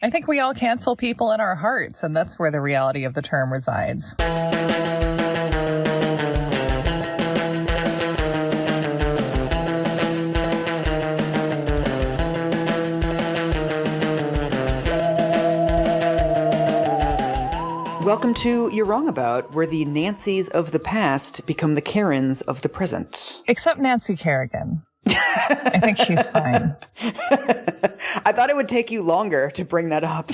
I think we all cancel people in our hearts, and that's where the reality of the term resides. Welcome to You're Wrong About, where the Nancys of the past become the Karens of the present. Except Nancy Kerrigan. I think she's fine. I thought it would take you longer to bring that up.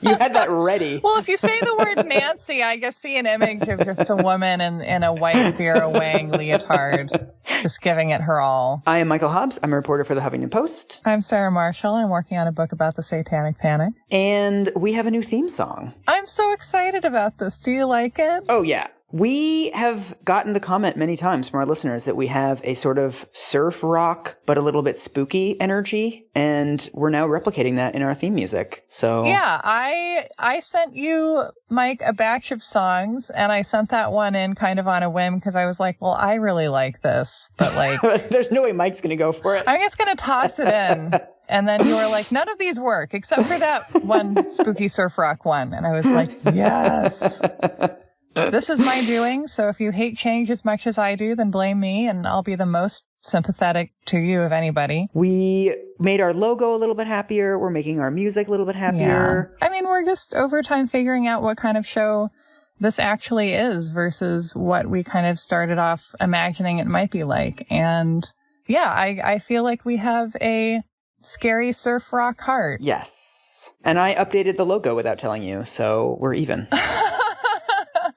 You had that ready. Well, if you say the word Nancy, I just see an image of just a woman in a white Vera Wang leotard, just giving it her all. I am Michael Hobbs. I'm a reporter for the Huffington Post. I'm Sarah Marshall. I'm working on a book about the Satanic Panic. And we have a new theme song. I'm so excited about this. Do you like it? Oh, yeah. We have gotten the comment many times from our listeners that we have a sort of surf rock, but a little bit spooky energy. And we're now replicating that in our theme music. So yeah, I sent you, Mike, a batch of songs, and I sent that one in kind of on a whim because I was like, well, I really like this, but like, there's no way Mike's going to go for it. I'm just going to toss it in. And then you were like, none of these work except for that one spooky surf rock one. And I was like, yes. This is my doing, so if you hate change as much as I do, then blame me, and I'll be the most sympathetic to you of anybody. We made our logo a little bit happier. We're making our music a little bit happier. Yeah. I mean, we're just over time figuring out what kind of show this actually is versus what we kind of started off imagining it might be like. And yeah, I feel like we have a scary surf rock heart. Yes. And I updated the logo without telling you, so we're even.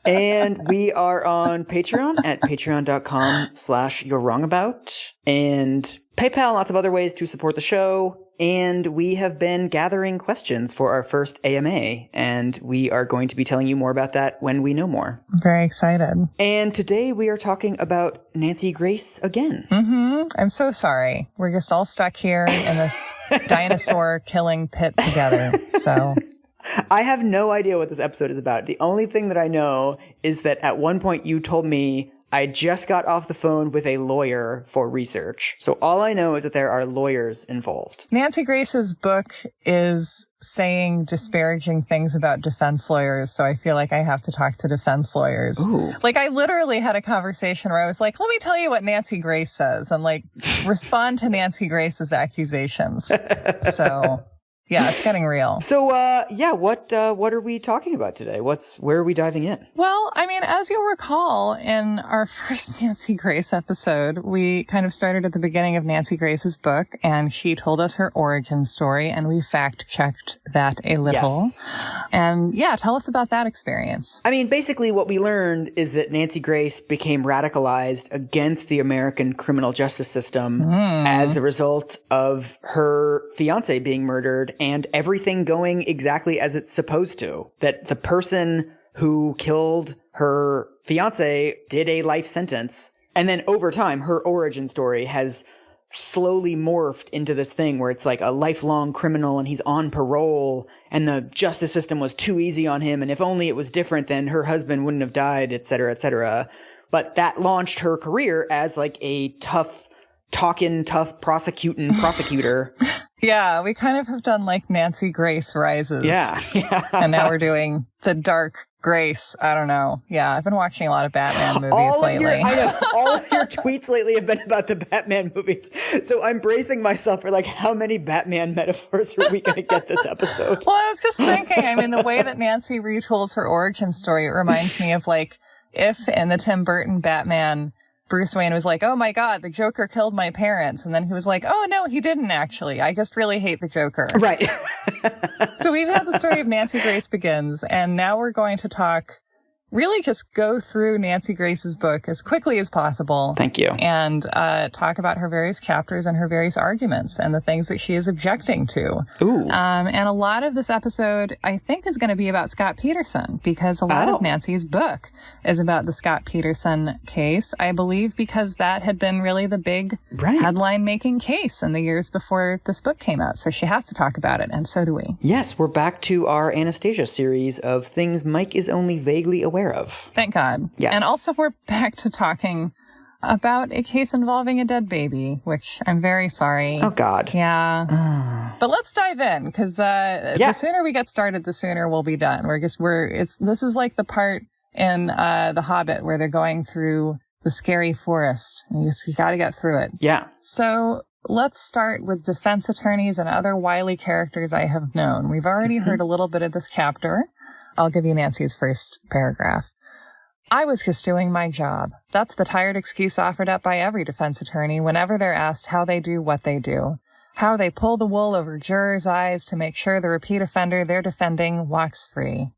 And we are on Patreon at patreon.com/you'rewrongabout, and PayPal, lots of other ways to support the show. And we have been gathering questions for our first AMA, and we are going to be telling you more about that when we know more. I'm very excited. And today we are talking about Nancy Grace again. Mm-hmm. I'm so sorry. We're just all stuck here in this dinosaur killing pit together. So I have no idea what this episode is about. The only thing that I know is that at one point you told me I just got off the phone with a lawyer for research. So all I know is that there are lawyers involved. Nancy Grace's book is saying disparaging things about defense lawyers, so I feel like I have to talk to defense lawyers. Ooh. Like, I literally had a conversation where I was like, let me tell you what Nancy Grace says, and like, respond to Nancy Grace's accusations. So yeah, it's getting real. So, what are we talking about today? Where are we diving in? Well, I mean, as you'll recall, in our first Nancy Grace episode, we kind of started at the beginning of Nancy Grace's book, and she told us her origin story, and we fact-checked that a little. Yes. And yeah, tell us about that experience. I mean, basically what we learned is that Nancy Grace became radicalized against the American criminal justice system as the result of her fiancé being murdered and everything going exactly as it's supposed to. That the person who killed her fiancé did a life sentence. And then over time, her origin story has slowly morphed into this thing where it's like a lifelong criminal and he's on parole and the justice system was too easy on him. And if only it was different, then her husband wouldn't have died, et cetera, et cetera. But that launched her career as like a tough prosecutor. Yeah, we kind of have done like Nancy Grace Rises. Yeah. And now we're doing the Dark Grace. I don't know. Yeah, I've been watching a lot of Batman movies lately. I know. All of your tweets lately have been about the Batman movies. So I'm bracing myself for like, how many Batman metaphors are we going to get this episode? Well, I was just thinking, I mean, the way that Nancy retools her origin story, it reminds me of like, if in the Tim Burton Batman, Bruce Wayne was like, oh my God, the Joker killed my parents. And then he was like, oh no, he didn't actually. I just really hate the Joker. Right. So we've had the story of Nancy Grace Begins, and now we're going to really just go through Nancy Grace's book as quickly as possible. Thank you. And talk about her various chapters and her various arguments and the things that she is objecting to. Ooh. And a lot of this episode, I think, is going to be about Scott Peterson, because a lot of Nancy's book is about the Scott Peterson case, I believe, because that had been really the big headline-making case in the years before this book came out. So she has to talk about it, and so do we. Yes, we're back to our Anastasia series of things Mike is only vaguely aware of. Thank God. Yes. And also we're back to talking about a case involving a dead baby, which I'm very sorry. Oh, God. Yeah. But let's dive in, because the sooner we get started, the sooner we'll be done. This is like the part in The Hobbit where they're going through the scary forest. And you got to get through it. Yeah. So let's start with defense attorneys and other wily characters I have known. We've already heard a little bit of this chapter. I'll give you Nancy's first paragraph. I was just doing my job. That's the tired excuse offered up by every defense attorney whenever they're asked how they do what they do. How they pull the wool over jurors' eyes to make sure the repeat offender they're defending walks free.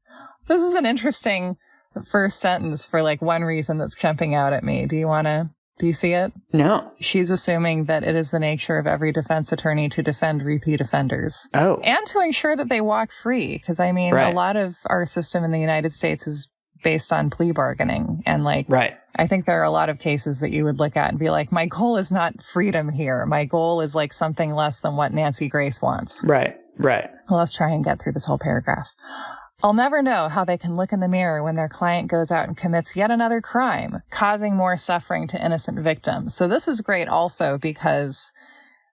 This is an interesting first sentence for like one reason that's jumping out at me. Do you see it? No. She's assuming that it is the nature of every defense attorney to defend repeat offenders. Oh. And to ensure that they walk free. Because, I mean, a lot of our system in the United States is based on plea bargaining. And, I think there are a lot of cases that you would look at and be like, my goal is not freedom here. My goal is like something less than what Nancy Grace wants. Right. Well, let's try and get through this whole paragraph. I'll never know how they can look in the mirror when their client goes out and commits yet another crime, causing more suffering to innocent victims. So this is great also because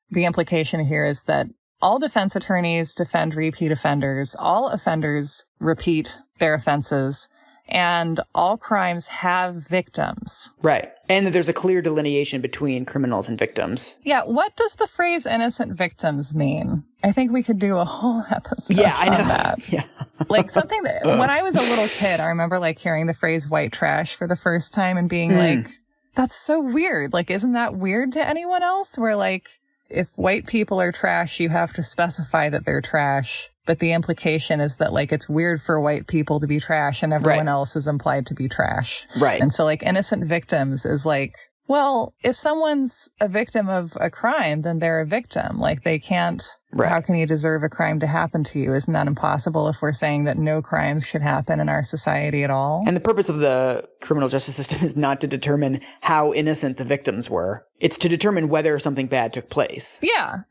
the implication here is that all defense attorneys defend repeat offenders, all offenders repeat their offenses, and all crimes have victims. Right. And that there's a clear delineation between criminals and victims. Yeah. What does the phrase innocent victims mean? I think we could do a whole episode I know. on that. Yeah. Like something that when I was a little kid, I remember like hearing the phrase white trash for the first time and being like, that's so weird. Like, isn't that weird to anyone else? Where like, if white people are trash, you have to specify that they're trash. But the implication is that, like, it's weird for white people to be trash and everyone else is implied to be trash. Right. And so, like, innocent victims is like, well, if someone's a victim of a crime, then they're a victim. Like, they can't, how can you deserve a crime to happen to you? Isn't that impossible if we're saying that no crimes should happen in our society at all? And the purpose of the criminal justice system is not to determine how innocent the victims were. It's to determine whether something bad took place. Yeah.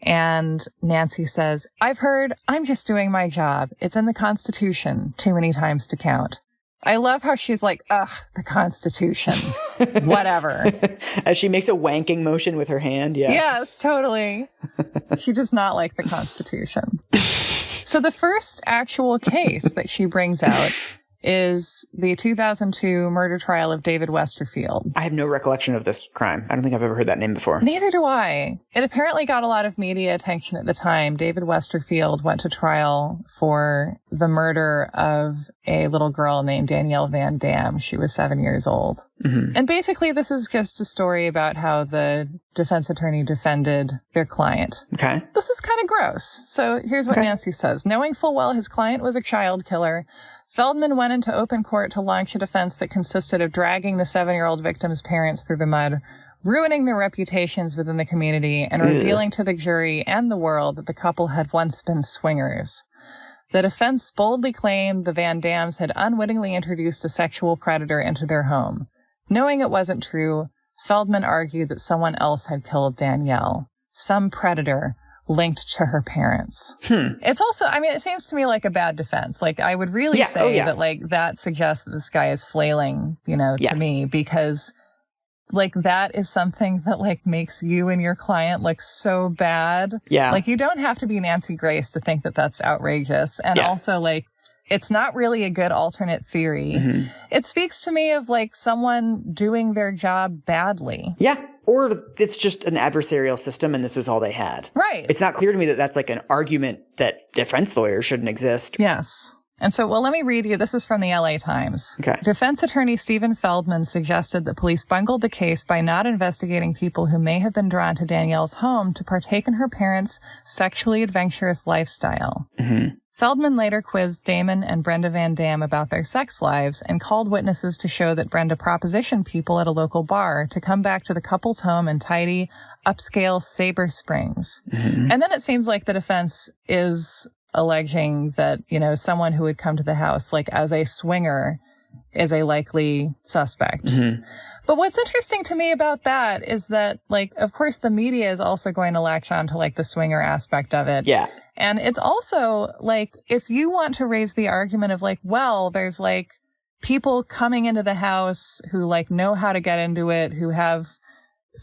And Nancy says, I've heard, I'm just doing my job. It's in the Constitution, too many times to count. I love how she's like, ugh, the Constitution. Whatever. As she makes a wanking motion with her hand. Yeah. Yes, totally. She does not like the Constitution. So the first actual case that she brings out is the 2002 murder trial of David Westerfield. I have no recollection of this crime. I don't think I've ever heard that name before. Neither do I. It apparently got a lot of media attention at the time. David Westerfield went to trial for the murder of a little girl named Danielle Van Dam. She was 7 years old. Mm-hmm. And basically this is just a story about how the defense attorney defended their client. Okay. This is kind of gross. So here's what Nancy says. Knowing full well his client was a child killer, Feldman went into open court to launch a defense that consisted of dragging the 7-year-old victim's parents through the mud, ruining their reputations within the community, and revealing to the jury and the world that the couple had once been swingers. The defense boldly claimed the Van Dams had unwittingly introduced a sexual predator into their home. Knowing it wasn't true, Feldman argued that someone else had killed Danielle, some predator linked to her parents. It's also, I mean, it seems to me like a bad defense. Like, I would really say that, like, that suggests that this guy is flailing, you know, to me, because, like, that is something that, like, makes you and your client look so bad. Yeah. Like, you don't have to be Nancy Grace to think that that's outrageous. And also, like, it's not really a good alternate theory. Mm-hmm. It speaks to me of, like, someone doing their job badly. Yeah. Or it's just an adversarial system and this was all they had. Right. It's not clear to me that that's like an argument that defense lawyers shouldn't exist. Yes. And so, well, let me read you. This is from the LA Times. Okay. Defense attorney Stephen Feldman suggested that police bungled the case by not investigating people who may have been drawn to Danielle's home to partake in her parents' sexually adventurous lifestyle. Mm-hmm. Feldman later quizzed Damon and Brenda Van Dam about their sex lives and called witnesses to show that Brenda propositioned people at a local bar to come back to the couple's home in tidy, upscale Sabre Springs. Mm-hmm. And then it seems like the defense is alleging that, you know, someone who would come to the house, like, as a swinger is a likely suspect. Mm-hmm. But what's interesting to me about that is that, like, of course, the media is also going to latch on to, like, the swinger aspect of it. Yeah. And it's also, like, if you want to raise the argument of, like, well, there's, like, people coming into the house who like know how to get into it, who have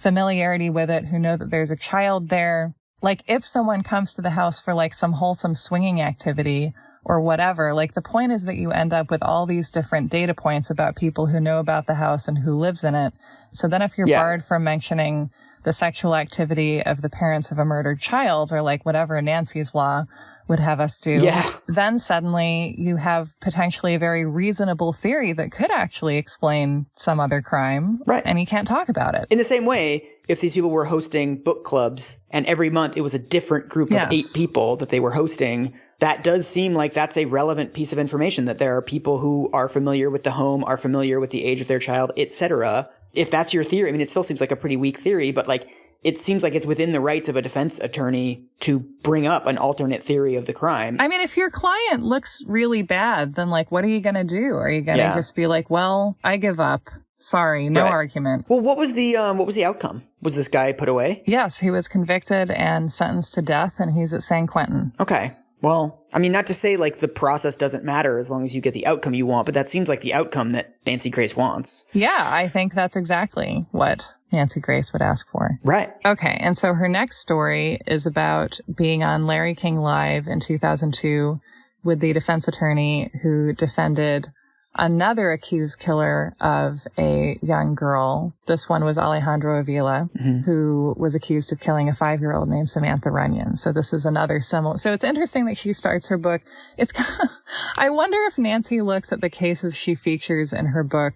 familiarity with it, who know that there's a child there. Like if someone comes to the house for like some wholesome swinging activity or whatever, like the point is that you end up with all these different data points about people who know about the house and who lives in it. So then if you're barred from mentioning the sexual activity of the parents of a murdered child, or like whatever Nancy's law would have us do, then suddenly you have potentially a very reasonable theory that could actually explain some other crime, and you can't talk about it. In the same way, if these people were hosting book clubs and every month it was a different group of 8 people that they were hosting, that does seem like that's a relevant piece of information, that there are people who are familiar with the home, are familiar with the age of their child, etc. If that's your theory, I mean, it still seems like a pretty weak theory, but like, it seems like it's within the rights of a defense attorney to bring up an alternate theory of the crime. I mean, if your client looks really bad, then like, what are you going to do? Are you going to just be like, well, I give up. Sorry, no argument. Well, what was the outcome? Was this guy put away? Yes, he was convicted and sentenced to death, and he's at San Quentin. Okay. Well, I mean, not to say like the process doesn't matter as long as you get the outcome you want, but that seems like the outcome that Nancy Grace wants. Yeah, I think that's exactly what Nancy Grace would ask for. Right. Okay, and so her next story is about being on Larry King Live in 2002 with the defense attorney who defended another accused killer of a young girl. This one was Alejandro Avila, who was accused of killing a 5-year-old named Samantha Runyon. So this is another similar. So it's interesting that she starts her book. It's kind of, I wonder if Nancy looks at the cases she features in her book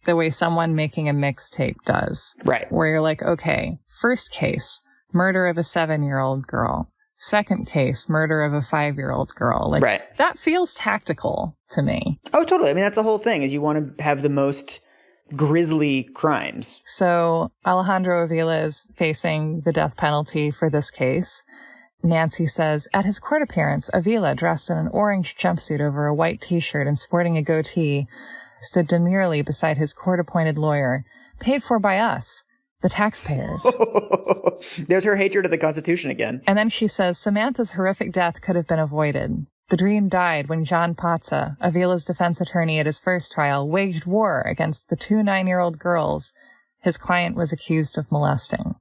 the way someone making a mixtape does. Right. Where you're like, okay, first case, murder of a 7-year-old girl. Second case, murder of a 5-year-old girl. Like, that feels tactical to me. Oh, totally. I mean, that's the whole thing, is you want to have the most grisly crimes. So Alejandro Avila is facing the death penalty for this case. Nancy says, at his court appearance, Avila, dressed in an orange jumpsuit over a white t-shirt and sporting a goatee, stood demurely beside his court-appointed lawyer, paid for by us, the taxpayers. There's her hatred of the Constitution again. And then she says, Samantha's horrific death could have been avoided. The dream died when John Patza, Avila's defense attorney at his first trial, waged war against the 2 9-year-old girls his client was accused of molesting.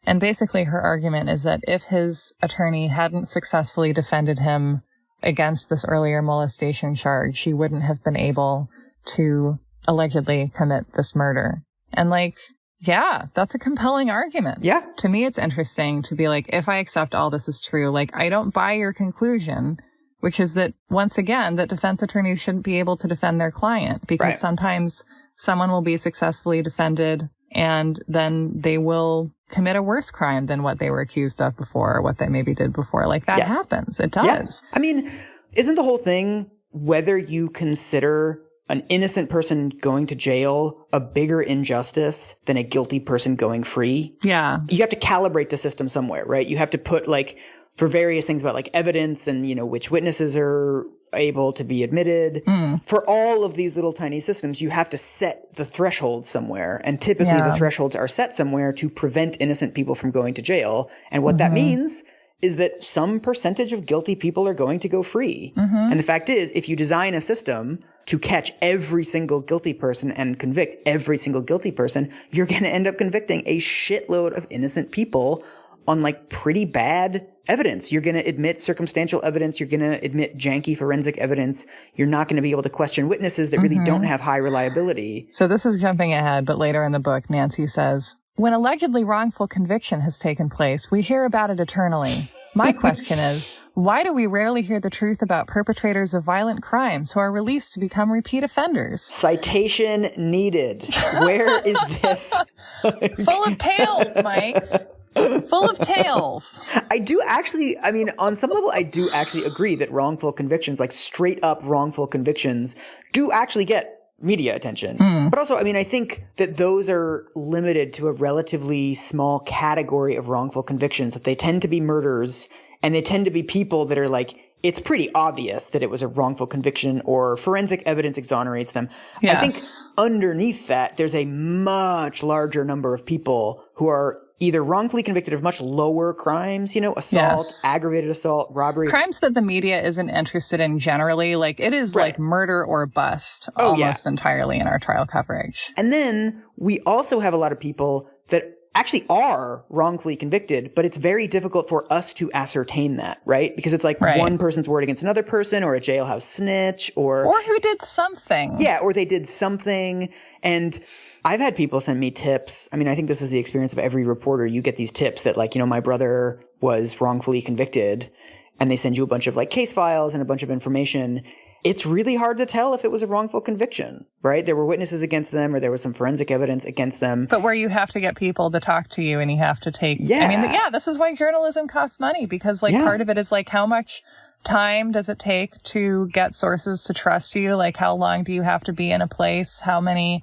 And basically her argument is that if his attorney hadn't successfully defended him against this earlier molestation charge, she wouldn't have been able to allegedly commit this murder. And like, yeah, that's a compelling argument. Yeah. To me, it's interesting to be like, if I accept all this is true, like, I don't buy your conclusion, which is that, once again, that defense attorneys shouldn't be able to defend their client, because sometimes someone will be successfully defended and then they will commit a worse crime than what they were accused of before, or what they maybe did before. Like, that happens. It does. Yes. I mean, isn't the whole thing, whether you consider an innocent person going to jail a bigger injustice than a guilty person going free? Yeah. You have to calibrate the system somewhere, right? You have to put, like, for various things about like evidence and, you know, which witnesses are able to be admitted. For all of these little tiny systems, you have to set the threshold somewhere. And typically the thresholds are set somewhere to prevent innocent people from going to jail. And what that means is that some percentage of guilty people are going to go free. And the fact is, if you design a system to catch every single guilty person and convict every single guilty person, you're going to end up convicting a shitload of innocent people on like pretty bad evidence. You're going to admit circumstantial evidence. You're going to admit janky forensic evidence. You're not going to be able to question witnesses that really don't have high reliability. So this is jumping ahead, but later in the book, Nancy says, when allegedly wrongful conviction has taken place, we hear about it eternally. My question is, why do we rarely hear the truth about perpetrators of violent crimes who are released to become repeat offenders? Citation needed. Where is this? Full of tales, Mike. Full of tales. I do actually, I mean, on some level, I do actually agree that wrongful convictions, like straight up wrongful convictions, do actually get media attention. But also, I mean, I think that those are limited to a relatively small category of wrongful convictions, that they tend to be murders, and they tend to be people that are like, it's pretty obvious that it was a wrongful conviction or forensic evidence exonerates them. Yes. I think underneath that, there's a much larger number of people who are either wrongfully convicted of much lower crimes, assault, aggravated assault, robbery. Crimes that the media isn't interested in generally. Like, it is like murder or bust almost entirely in our trial coverage. And then we also have a lot of people that actually are wrongfully convicted, but it's very difficult for us to ascertain that, right? Because it's like one person's word against another person, or a jailhouse snitch, or who did something. Yeah, or they did something. And I've had people send me tips. I mean, I think this is the experience of every reporter. You get these tips that like, my brother was wrongfully convicted, and they send you a bunch of like case files and a bunch of information. It's really hard to tell if it was a wrongful conviction, right? There were witnesses against them, or there was some forensic evidence against them. But where you have to get people to talk to you, and you have to take... I mean, this is why journalism costs money, because like part of it is like, how much time does it take to get sources to trust you? Like, how long do you have to be in a place? How many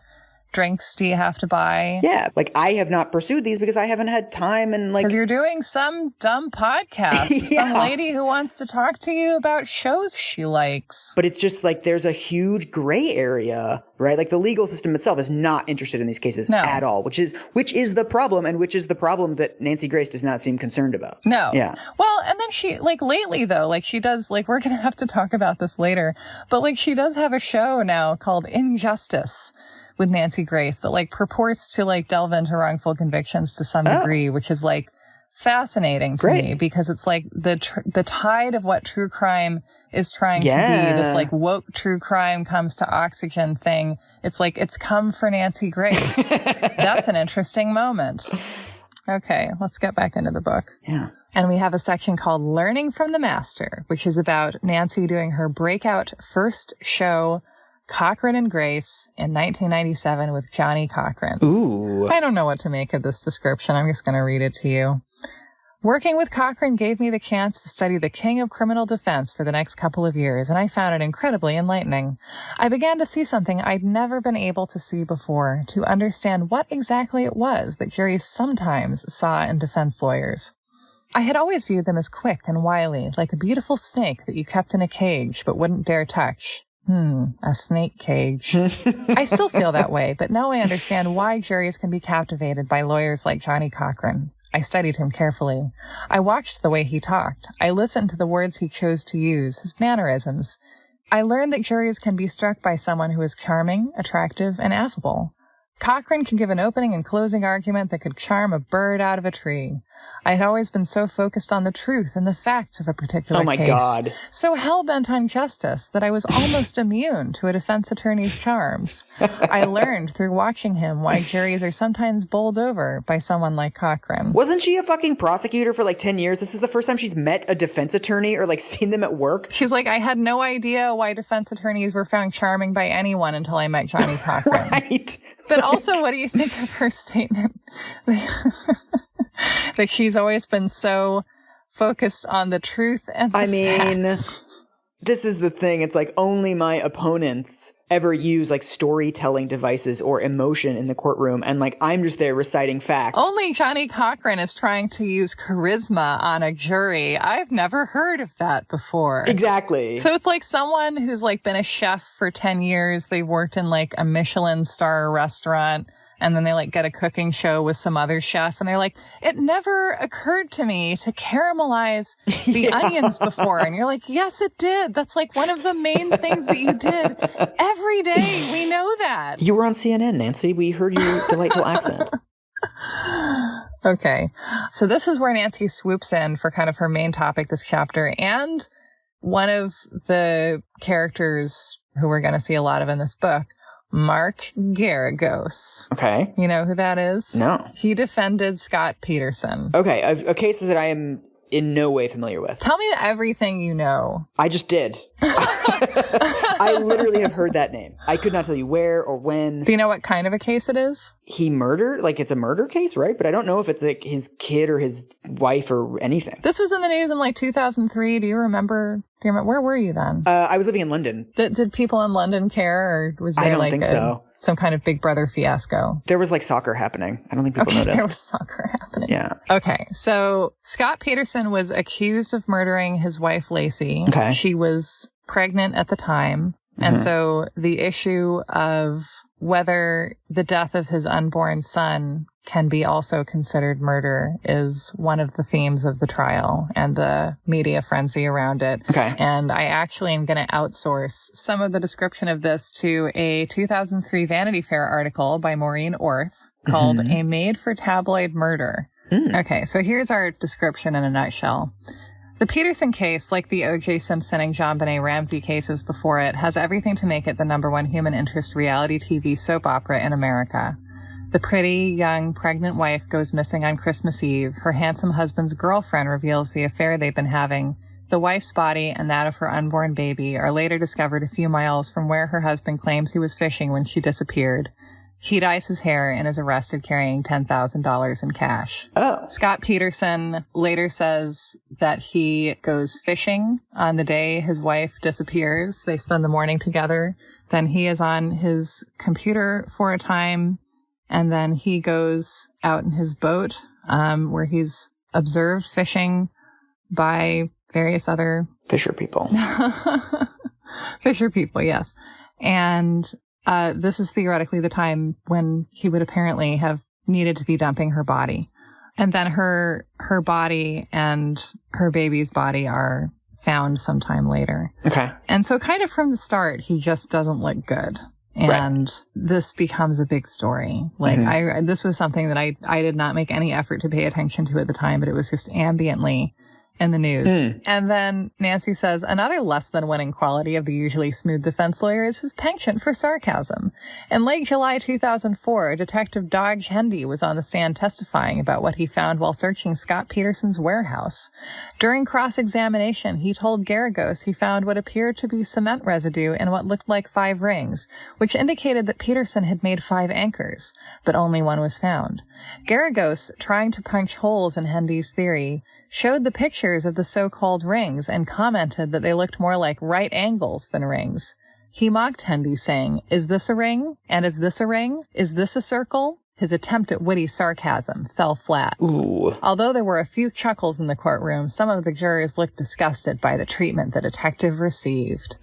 drinks do you have to buy? Yeah, like I have not pursued these because I haven't had time, and like... Because you're doing some dumb podcast with some lady who wants to talk to you about shows she likes. But it's just like there's a huge gray area, right? Like the legal system itself is not interested in these cases at all, which is the problem, and which is the problem that Nancy Grace does not seem concerned about. No. Yeah. Well, and then she, like lately though, like she does, like we're going to have to talk about this later, but like she does have a show now called Injustice with Nancy Grace that like purports to like delve into wrongful convictions to some degree, which is like fascinating to me, because it's like the tide of what true crime is trying to be, this like woke true crime comes to oxygen thing. It's like, it's come for Nancy Grace. That's an interesting moment. Okay, let's get back into the book. Yeah. And we have a section called Learning from the Master, which is about Nancy doing her breakout first show, Cochran and Grace, in 1997 with Johnny Cochran. Ooh. I don't know what to make of this description. I'm just going to read it to you. Working with Cochran gave me the chance to study the king of criminal defense for the next couple of years, and I found it incredibly enlightening. I began to see something I'd never been able to see before, to understand what exactly it was that juries sometimes saw in defense lawyers. I had always viewed them as quick and wily, like a beautiful snake that you kept in a cage but wouldn't dare touch. A snake cage. I still feel that way, but now I understand why juries can be captivated by lawyers like Johnny Cochran. I studied him carefully. I watched the way he talked. I listened to the words he chose to use, his mannerisms. I learned that juries can be struck by someone who is charming, attractive, and affable. Cochran can give an opening and closing argument that could charm a bird out of a tree. I had always been so focused on the truth and the facts of a particular case. God. So hell-bent on justice that I was almost immune to a defense attorney's charms. I learned through watching him why juries are sometimes bowled over by someone like Cochran. Wasn't she a fucking prosecutor for like 10 years? This is the first time she's met a defense attorney or like seen them at work. She's like, I had no idea why defense attorneys were found charming by anyone until I met Johnny Cochran. Right. But also, what do you think of her statement? That she's always been so focused on the truth and the facts. This is the thing. It's like only my opponents ever use like storytelling devices or emotion in the courtroom. And like, I'm just there reciting facts. Only Johnny Cochran is trying to use charisma on a jury. I've never heard of that before. Exactly. So it's like someone who's like been a chef for 10 years. They worked in like a Michelin star restaurant. And then they like get a cooking show with some other chef, and they're like, it never occurred to me to caramelize the onions before. And you're like, yes, it did. That's like one of the main things that you did every day. We know that. You were on CNN, Nancy. We heard your delightful accent. Okay. So this is where Nancy swoops in for kind of her main topic this chapter, and one of the characters who we're going to see a lot of in this book, Mark Garagos. Okay. You know who that is? No. He defended Scott Peterson. Okay, a case that I am in no way familiar with. Tell me everything you know. I just did. I literally have heard that name. I could not tell you where or when. Do you know what kind of a case it is? He murdered? Like, it's a murder case, right? But I don't know if it's like his kid or his wife or anything. This was in the news in like 2003. Do you remember? Where were you then? I was living in London. Did people in London care, or was there like some kind of Big Brother fiasco? There was like soccer happening. I don't think people noticed. There was soccer happening. Yeah. Okay. So Scott Peterson was accused of murdering his wife, Laci. Okay. She was pregnant at the time. Mm-hmm. And so the issue of whether the death of his unborn son can be also considered murder is one of the themes of the trial and the media frenzy around it. Okay. And I actually am going to outsource some of the description of this to a 2003 Vanity Fair article by Maureen Orth called A Made for Tabloid Murder. Okay, so here's our description in a nutshell. The Peterson case, like the O.J. Simpson and JonBenet Ramsey cases before it, has everything to make it the #1 human interest reality TV soap opera in America. The pretty, young, pregnant wife goes missing on Christmas Eve. Her handsome husband's girlfriend reveals the affair they've been having. The wife's body and that of her unborn baby are later discovered a few miles from where her husband claims he was fishing when she disappeared. He dyes his hair and is arrested carrying $10,000 in cash. Oh. Scott Peterson later says that he goes fishing on the day his wife disappears. They spend the morning together. Then he is on his computer for a time. And then he goes out in his boat, where he's observed fishing by various other fisher people. Fisher people, yes. And this is theoretically the time when he would apparently have needed to be dumping her body. And then her body and her baby's body are found sometime later. Okay. And so kind of from the start, he just doesn't look good. And this becomes a big story. Like, this was something that I did not make any effort to pay attention to at the time, but it was just ambiently in the news. And then Nancy says, another less than winning quality of the usually smooth defense lawyer is his penchant for sarcasm. In late July 2004, Detective Dodge Hendy was on the stand testifying about what he found while searching Scott Peterson's warehouse. During cross-examination, he told Garagos he found what appeared to be cement residue in what looked like 5 rings, which indicated that Peterson had made 5 anchors, but only one was found. Garagos, trying to punch holes in Hendy's theory, showed the pictures of the so-called rings and commented that they looked more like right angles than rings. He mocked Hendy, saying, "Is this a ring? And is this a ring? Is this a circle?" His attempt at witty sarcasm fell flat. Ooh. Although there were a few chuckles in the courtroom, some of the jurors looked disgusted by the treatment the detective received.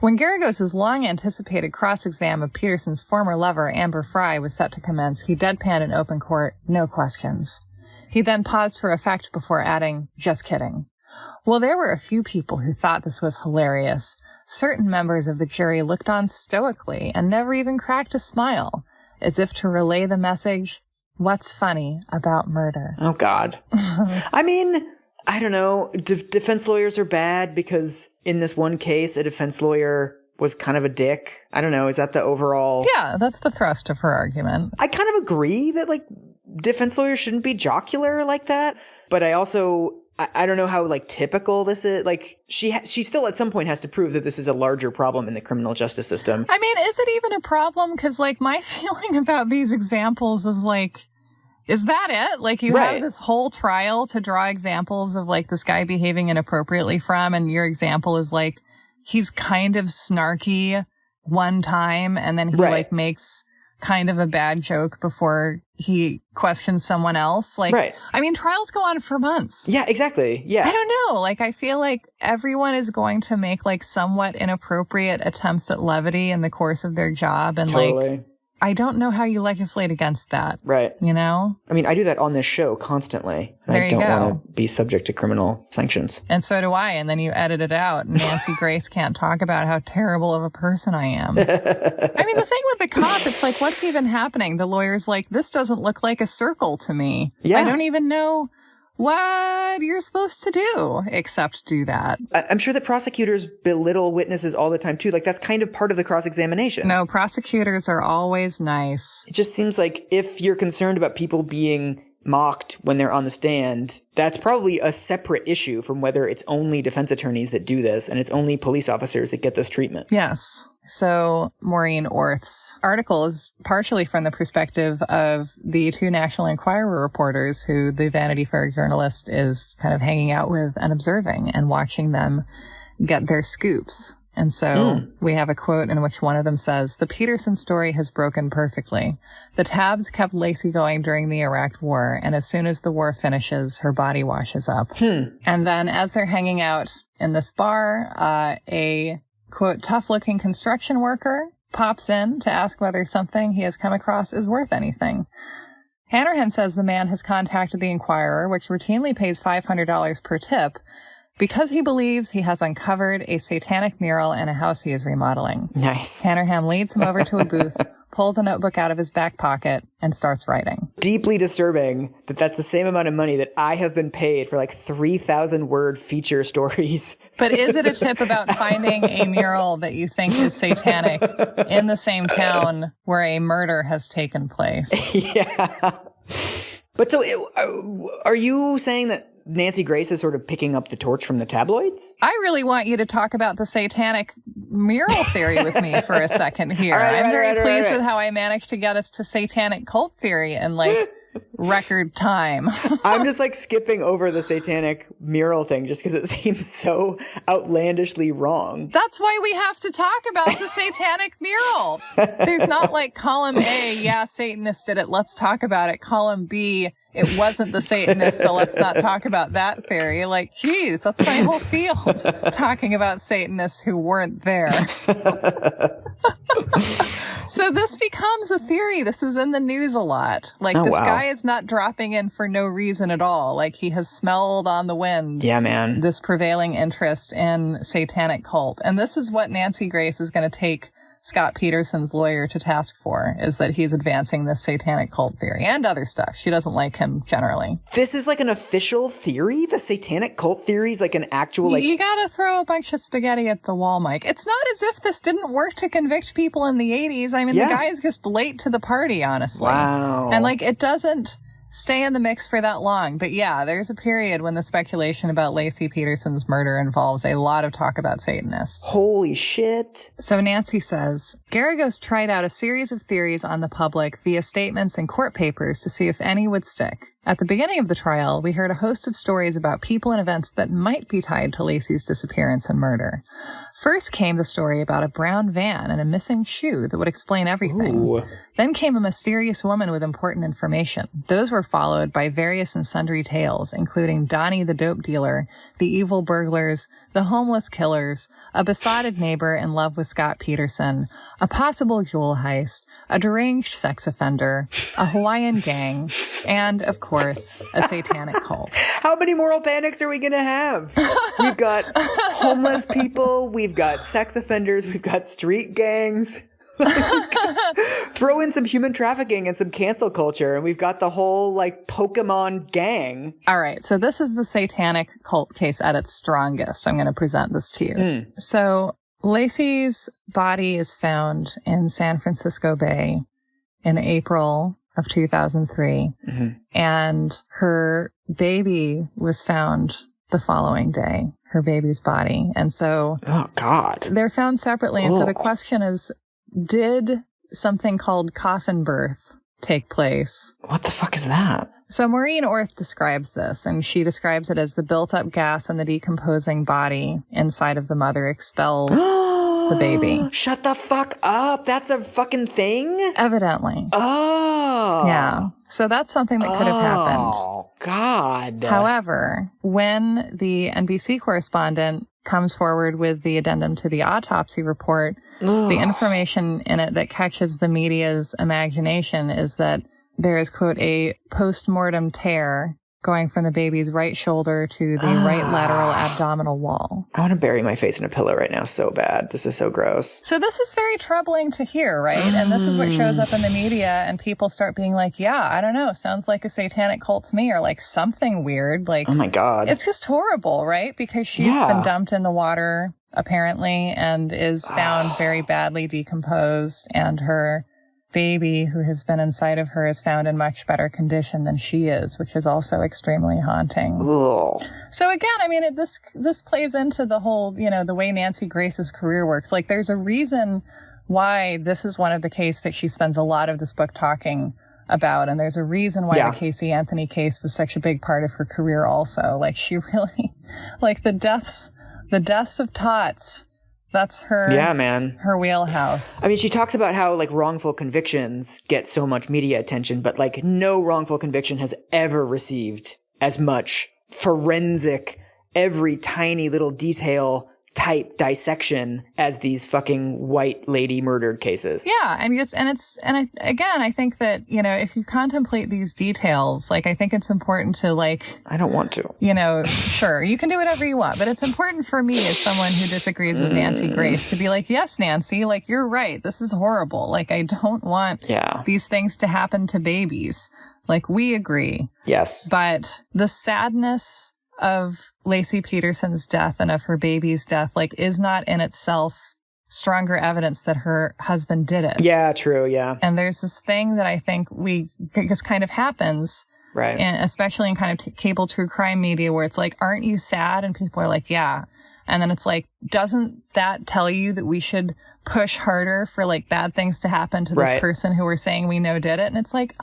When Garagos' long-anticipated cross-exam of Peterson's former lover, Amber Fry, was set to commence, he deadpanned in open court, "No questions." He then paused for effect before adding, "Just kidding." Well, there were a few people who thought this was hilarious. Certain members of the jury looked on stoically and never even cracked a smile, as if to relay the message, what's funny about murder? Oh, God. I mean, I don't know. Defense lawyers are bad because in this one case, a defense lawyer was kind of a dick. I don't know. Is that the overall... Yeah, that's the thrust of her argument. I kind of agree that, like, defense lawyers shouldn't be jocular like that. But I also... I don't know how, like, typical this is. Like, she still at some point has to prove that this is a larger problem in the criminal justice system. I mean, is it even a problem? Because, like, my feeling about these examples is, like, is that it? Like, you have this whole trial to draw examples of, like, this guy behaving inappropriately from, and your example is, like, he's kind of snarky one time, and then he, like, makes kind of a bad joke before he questions someone else. Like, I mean, trials go on for months. Yeah, exactly. Yeah. I don't know. Like, I feel like everyone is going to make, like, somewhat inappropriate attempts at levity in the course of their job. And, like, I don't know how you legislate against that. Right. You know? I mean, I do that on this show constantly. And there I don't want to be subject to criminal sanctions. And so do I. And then you edit it out. And Nancy Grace can't talk about how terrible of a person I am. I mean, the thing with the cop, it's like, what's even happening? The lawyer's like, this doesn't look like a circle to me. Yeah. I don't even know what you're supposed to do except do that. I'm sure that prosecutors belittle witnesses all the time, too. Like, that's kind of part of the cross-examination. No, prosecutors are always nice. It just seems like if you're concerned about people being mocked when they're on the stand, that's probably a separate issue from whether it's only defense attorneys that do this and it's only police officers that get this treatment. Yes. So Maureen Orth's article is partially from the perspective of the 2 National Enquirer reporters who the Vanity Fair journalist is kind of hanging out with and observing and watching them get their scoops. And so we have a quote in which one of them says, "The Peterson story has broken perfectly. The tabs kept Laci going during the Iraq War, and as soon as the war finishes, her body washes up." And then as they're hanging out in this bar, a quote, tough-looking construction worker pops in to ask whether something he has come across is worth anything. Hanrahan says the man has contacted the Inquirer, which routinely pays $500 per tip, because he believes he has uncovered a satanic mural in a house he is remodeling. Nice. Hanrahan leads him over to a booth, pulls a notebook out of his back pocket, and starts writing. Deeply disturbing that that's the same amount of money that I have been paid for like 3,000-word feature stories. But is it a tip about finding a mural that you think is satanic in the same town where a murder has taken place? Yeah. But so are you saying that Nancy Grace is sort of picking up the torch from the tabloids? I really want you to talk about the satanic mural theory with me for a second here. I'm very pleased with how I managed to get us to satanic cult theory in like record time. I'm just like skipping over the satanic mural thing just because it seems so outlandishly wrong. That's why we have to talk about the satanic mural. There's not like column A, yeah, Satanists did it, let's talk about it. Column B, it wasn't the Satanists, so let's not talk about that theory. Like, geez, that's my whole field, talking about Satanists who weren't there. So this becomes a theory. This is in the news a lot. Like, this guy is not dropping in for no reason at all. Like, he has smelled on the wind. Yeah, man. This prevailing interest in satanic cult. And this is what Nancy Grace is going to take Scott Peterson's lawyer to task for, is that he's advancing this satanic cult theory and other stuff. She doesn't like him generally. This is like an official theory? The satanic cult theory is like an actual like... You gotta throw a bunch of spaghetti at the wall, Mike. It's not as if this didn't work to convict people in the 80s. I mean, the guy is just late to the party, honestly. Wow. And like, it doesn't stay in the mix for that long. But yeah, there's a period when the speculation about Laci Peterson's murder involves a lot of talk about Satanists. Holy shit. So Nancy says, Garagos tried out a series of theories on the public via statements and court papers to see if any would stick. At the beginning of the trial, we heard a host of stories about people and events that might be tied to Laci's disappearance and murder. First came the story about a brown van and a missing shoe that would explain everything. Ooh. Then came a mysterious woman with important information. Those were followed by various and sundry tales, including Donnie the dope dealer, the evil burglars, the homeless killers, a besotted neighbor in love with Scott Peterson, a possible jewel heist, a deranged sex offender, a Hawaiian gang, and, of course, a satanic cult. How many moral panics are we going to have? We've got homeless people, we've got sex offenders, we've got street gangs. Throw in some human trafficking and some cancel culture, and we've got the whole, like, Pokemon gang. All right, so this is the satanic cult case at its strongest. I'm going to present this to you. So Laci's body is found in San Francisco Bay in April of 2003, and her baby was found the following day, her baby's body. And so... Oh, God. They're found separately, and so the question is, did something called Coffin Birth take place? What the fuck is that? So Maureen Orth describes this, and she describes it as the built-up gas in the decomposing body inside of the mother expels the baby. Shut the fuck up. That's a fucking thing? Evidently. Oh. Yeah. So that's something that could have happened. Oh, God. However, when the NBC correspondent comes forward with the addendum to the autopsy report, the information in it that catches the media's imagination is that there is, quote, a post-mortem tear going from the baby's right shoulder to the right lateral abdominal wall. I want to bury my face in a pillow right now so bad. This is so gross. So this is very troubling to hear, right? And this is what shows up in the media, and people start being like, yeah, I don't know, sounds like a satanic cult to me, or like something weird. Like, oh my God. It's just horrible, right? Because she's been dumped in the water, apparently, and is found very badly decomposed, and her baby who has been inside of her is found in much better condition than she is, which is also extremely haunting. Ugh. So again, I mean, this plays into the whole, you know, the way Nancy Grace's career works. Like, there's a reason why this is one of the cases that she spends a lot of this book talking about, and there's a reason why the Casey Anthony case was such a big part of her career also. Like, she really, like, the deaths of tots, that's her, her wheelhouse. I mean, she talks about how, like, wrongful convictions get so much media attention, but, like, no wrongful conviction has ever received as much forensic, every tiny little detail type dissection as these fucking white lady murdered cases. Yeah. I think that, you know, if you contemplate these details, like, I think it's important to, like, I don't want to, you know, sure, you can do whatever you want, but it's important for me as someone who disagrees with Nancy Grace to be like, yes, Nancy, like, you're right. This is horrible. Like, I don't want these things to happen to babies. Like, we agree. Yes. But the sadness of Laci Peterson's death and of her baby's death, like, is not in itself stronger evidence that her husband did it. Yeah, true, yeah. And there's this thing that I think just kind of happens, right? And especially in kind of cable true crime media, where it's like, aren't you sad? And people are like, yeah. And then it's like, doesn't that tell you that we should push harder for, like, bad things to happen to this person who we're saying we know did it? And it's like,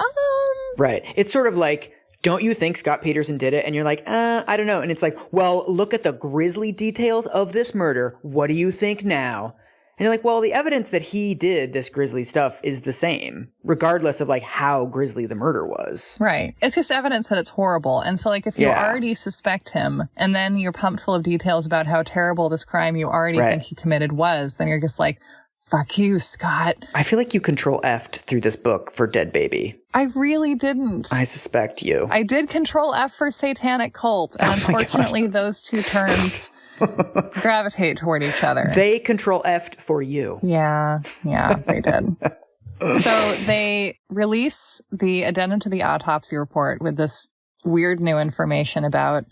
Right. It's sort of like, don't you think Scott Peterson did it? And you're like, I don't know. And it's like, well, look at the grisly details of this murder. What do you think now? And you're like, well, the evidence that he did this grisly stuff is the same, regardless of, like, how grisly the murder was. Right. It's just evidence that it's horrible. And so, like, if you already suspect him, and then you're pumped full of details about how terrible this crime you already think he committed was, then you're just like, fuck you, Scott. I feel like you control F'd through this book for Dead Baby. I really didn't. I suspect you. I did control F for Satanic Cult. And unfortunately, those two terms gravitate toward each other. They control F'd for you. Yeah, they did. So they release the addendum to the autopsy report with this weird new information about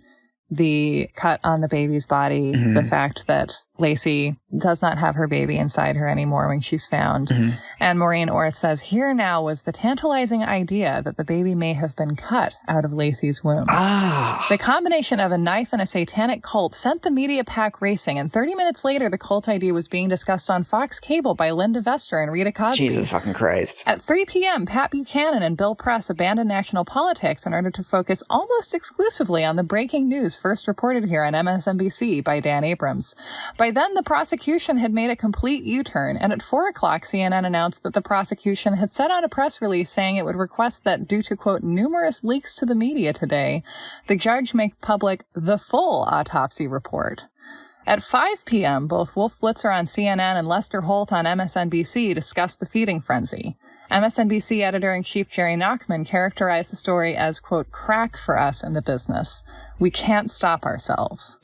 the cut on the baby's body, the fact that Laci does not have her baby inside her anymore when she's found. And Maureen Orth says, here now was the tantalizing idea that the baby may have been cut out of Laci's womb. The combination of a knife and a satanic cult sent the media pack racing, and 30 minutes later, the cult idea was being discussed on Fox Cable by Linda Vester and Rita Cosby. Jesus fucking Christ. At 3 p.m., Pat Buchanan and Bill Press abandoned national politics in order to focus almost exclusively on the breaking news first reported here on MSNBC by Dan Abrams. By then, the prosecution had made a complete U-turn, and at 4 o'clock, CNN announced that the prosecution had sent out a press release saying it would request that, due to, quote, numerous leaks to the media today, the judge make public the full autopsy report. At 5 p.m., both Wolf Blitzer on CNN and Lester Holt on MSNBC discussed the feeding frenzy. MSNBC editor-in-chief Jerry Nachman characterized the story as, quote, crack for us in the business. We can't stop ourselves.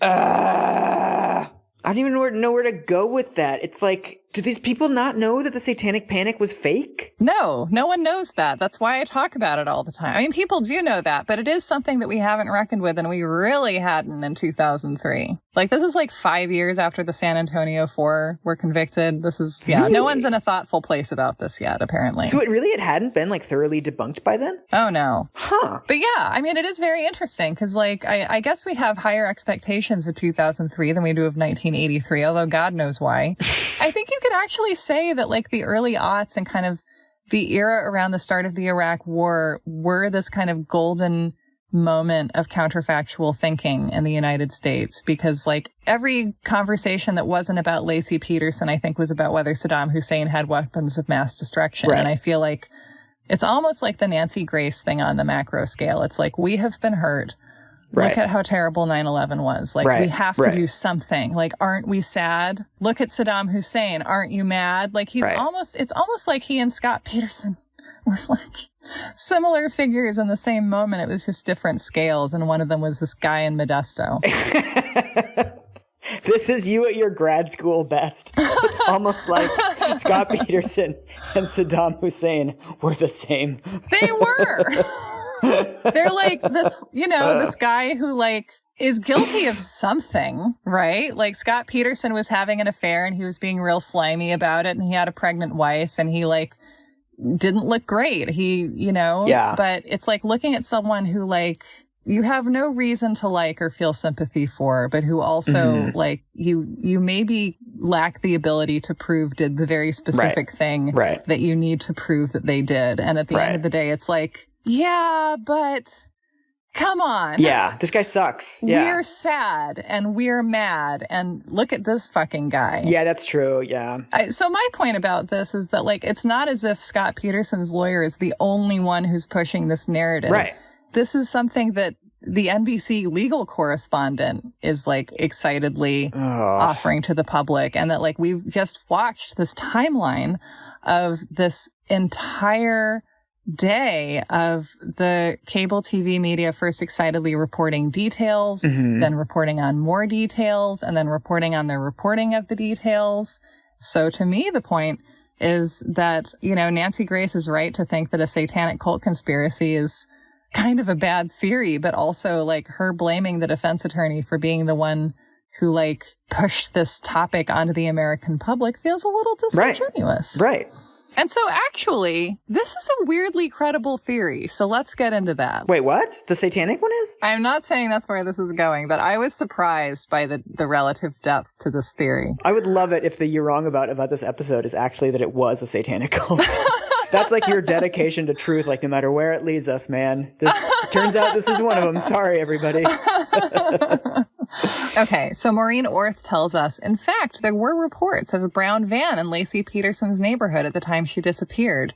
I don't even know where to go with that. It's like, do these people not know that the Satanic Panic was fake? No one knows that. That's why I talk about it all the time. I mean, people do know that, but it is something that we haven't reckoned with, and we really hadn't in 2003. Like, this is like 5 years after the San Antonio Four were convicted. This is, really? No one's in a thoughtful place about this yet, apparently. So it hadn't been, like, thoroughly debunked by then? Oh, no. Huh. But yeah, I mean, it is very interesting, because, like, I guess we have higher expectations of 2003 than we do of 1983, although God knows why. I think you could actually say that, like, the early aughts and kind of the era around the start of the Iraq War were this kind of golden moment of counterfactual thinking in the United States, because, like, every conversation that wasn't about Laci Peterson, I think, was about whether Saddam Hussein had weapons of mass destruction. Right. And I feel like it's almost like the Nancy Grace thing on the macro scale. It's like, we have been hurt. Right. Look at how terrible 9/11 was. Like, we have to do something. Like, aren't we sad? Look at Saddam Hussein. Aren't you mad? Like, it's almost like he and Scott Peterson were, like, similar figures in the same moment. It was just different scales. And one of them was this guy in Modesto. This is you at your grad school best. It's almost like Scott Peterson and Saddam Hussein were the same. They were. They're like this, this guy who, like, is guilty of something, right? Like, Scott Peterson was having an affair and he was being real slimy about it, and he had a pregnant wife, and he, like, didn't look great. He, but it's like looking at someone who, like, you have no reason to like or feel sympathy for, but who also, like, you maybe lack the ability to prove did the very specific thing that you need to prove that they did. And at the end of the day, it's like, yeah, but come on. Yeah, this guy sucks. Yeah. We're sad and we're mad, and look at this fucking guy. Yeah, that's true. Yeah. So my point about this is that, like, it's not as if Scott Peterson's lawyer is the only one who's pushing this narrative. Right. This is something that the NBC legal correspondent is like excitedly offering to the public, and that like we've just watched this timeline of this entire day of the cable TV media first excitedly reporting details, then reporting on more details, and then reporting on their reporting of the details. So to me, the point is that, you know, Nancy Grace is right to think that a satanic cult conspiracy is kind of a bad theory, but also like her blaming the defense attorney for being the one who like pushed this topic onto the American public feels a little disingenuous. Right. And so actually, this is a weirdly credible theory. So let's get into that. Wait, what? The satanic one is? I'm not saying that's where this is going, but I was surprised by the relative depth to this theory. I would love it if the you're wrong about this episode is actually that it was a satanic cult. That's like your dedication to truth, like no matter where it leads us, man. This turns out this is one of them. Sorry, everybody. Okay, so Maureen Orth tells us, in fact, there were reports of a brown van in Laci Peterson's neighborhood at the time she disappeared.